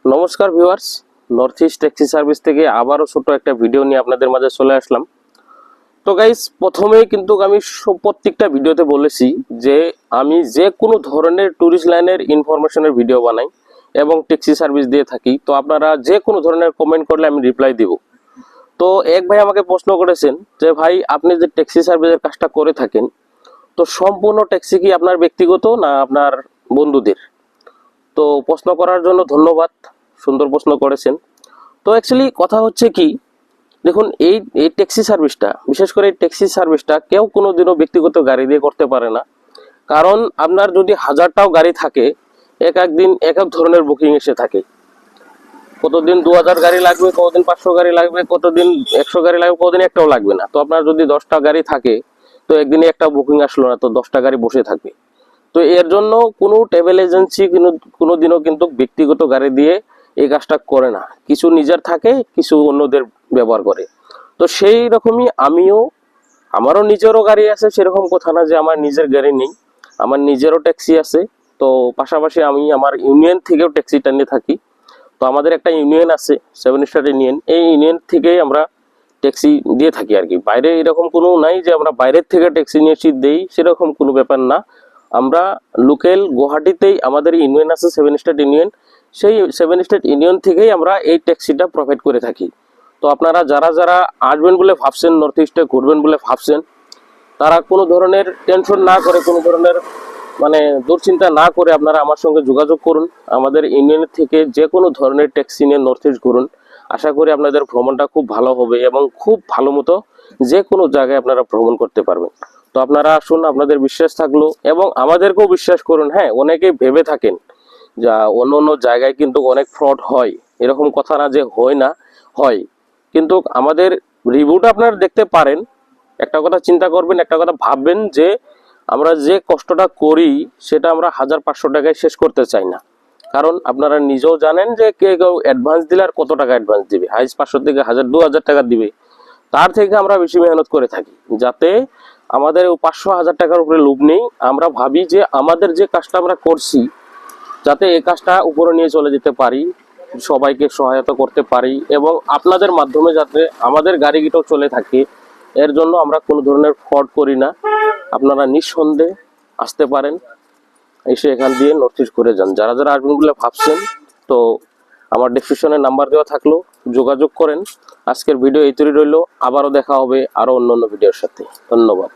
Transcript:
নমস্কার viewers, north east taxi service থেকে আবারও ছোট একটা ভিডিও নিয়ে আপনাদের মাঝে চলে আসলাম। তো গাইস, প্রথমেই কিন্তু আমি প্রত্যেকটা ভিডিওতে বলেছি যে আমি যে কোনো ধরনের ট্যুরিস্ট লাইনের ইনফরমেশনের ভিডিও বানাই এবং ট্যাক্সি সার্ভিস দিয়ে থাকি। তো আপনারা যে কোনো ধরনের কমেন্ট করলে আমি রিপ্লাই দিব। তো এক ভাই আমাকে প্রশ্ন করেছেন যে ভাই, আপনি যে ট্যাক্সি সার্ভিসের কাজটা করে থাকেন, তো সম্পূর্ণ ট্যাক্সি কি আপনার ব্যক্তিগত না আপনার বন্ধুদের? তো প্রশ্ন করার জন্য ধন্যবাদ, সুন্দর প্রশ্ন করেছেন। তো অ্যাকচুয়ালি কথা হচ্ছে কি, দেখুন এই এই ট্যাক্সি সার্ভিসটা, বিশেষ করে এই ট্যাক্সি সার্ভিসটা কেউ কোনোদিনও ব্যক্তিগত গাড়ি দিয়ে করতে পারে না। কারণ আপনার যদি হাজারটাও গাড়ি থাকে, এক এক দিন এক এক ধরনের বুকিং এসে থাকে। কতদিন 2000 গাড়ি লাগবে, কতদিন 500 গাড়ি লাগবে, কতদিন 100 গাড়ি লাগবে, কতদিন একটাও লাগবে না। তো আপনার যদি 10টা গাড়ি থাকে, তো একদিনে একটা বুকিং আসলো না, তো 10টা গাড়ি বসে থাকবে। তো এর জন্য কোনো ট্রাভেল এজেন্সি কোনোদিনও কিন্তু ব্যক্তিগত গাড়ি দিয়ে এই কাজটা করে না। কিছু নিজের থাকে, কিছু অন্যদের ব্যবহার করে। তো সেই রকমই আমারও নিজেরও গাড়ি আছে, সেরকম কথা না যে আমার নিজের গাড়ি নেই। আমার নিজেরও ট্যাক্সি আছে। তো পাশাপাশি আমি আমার ইউনিয়ন থেকেও ট্যাক্সি টানিয়ে থাকি। তো আমাদের একটা ইউনিয়ন আছে, 7 স্টার ইউনিয়ন। এই ইউনিয়ন থেকেই আমরা ট্যাক্সি দিয়ে থাকি আর কি। বাইরে এরকম কোনো নাই যে আমরা বাইরের থেকে ট্যাক্সি নিয়ে দেই, সেরকম কোনো ব্যাপার না। আমরা লোকাল গুয়াহাটিতেই আমাদের ইউনিয়ন আছে, 7 স্টার ইউনিয়ন। সেই 7 স্টার ইউনিয়ন থেকেই আমরা এই ট্যাক্সিটা প্রোভাইড করে থাকি। তো আপনারা যারা যারা আসবেন বলে ভাবছেন, নর্থ ইস্টে ঘুরবেন বলে ভাবছেন, তারা কোনো ধরনের টেনশন না করে, কোনো ধরনের দুশ্চিন্তা না করে আপনারা আমার সঙ্গে যোগাযোগ করুন। আমাদের ইউনিয়ন থেকে যে কোনো ধরনের ট্যাক্সি নিয়ে নর্থ ইস্ট ঘুরুন। আশা করি আপনাদের ভ্রমণটা খুব ভালো হবে এবং খুব ভালো মতো যে কোনো জায়গায় আপনারা ভ্রমণ করতে পারবেন। তো আপনারা আসুন, আপনাদের বিশ্বাস থাকলো এবং আমাদেরকেও বিশ্বাস করুন। হ্যাঁ, অনেকেই ভেবে থাকেন যা অন্য অন্য জায়গায় কিন্তু অনেক ফ্রড হয়, এরকম কথা না যে হয় না, হয়। কিন্তু আমাদের রিভিউটা আপনারা দেখতে পারেন। একটা কথা চিন্তা করবেন, একটা কথা ভাববেন যে আমরা যে কষ্টটা করি সেটা আমরা 1500 টাকায় শেষ করতে চাই না। কারণ আপনারা নিজেও জানেন যে কেউ অ্যাডভান্স দিলে আর কত টাকা অ্যাডভান্স দিবে, হাইস 500 থেকে 1000 2000 টাকা দিবে। তার থেকে আমরা বেশি মেহনত করে থাকি, যাতে আমাদের 500 1000 টাকার উপরে লোভ নেই। আমরা ভাবি যে আমাদের যে কাজটা আমরা করছি, যাতে এই কাজটা উপরে নিয়ে চলে যেতে পারি, সবাইকে সহায়তা করতে পারি এবং আপনাদের মাধ্যমে যাতে আমাদের গাড়িটাও চলে থাকে, এর জন্য আমরা কোনো ধরনের ফ্রড করি না। আপনারা নিঃসন্দেহে আসতে পারেন, এসে এখান দিয়ে নর্থ ইস্ট ঘুরে যান। যারা যারা আসবেন বলে ভাবছেন, তো আমার ডেসক্রিপশনে নাম্বার দেওয়া থাকলো, যোগাযোগ করেন। আজকের ভিডিও এই তৈরি রইল, আবারও দেখা হবে আরো অন্য অন্য ভিডিওর সাথে। ধন্যবাদ।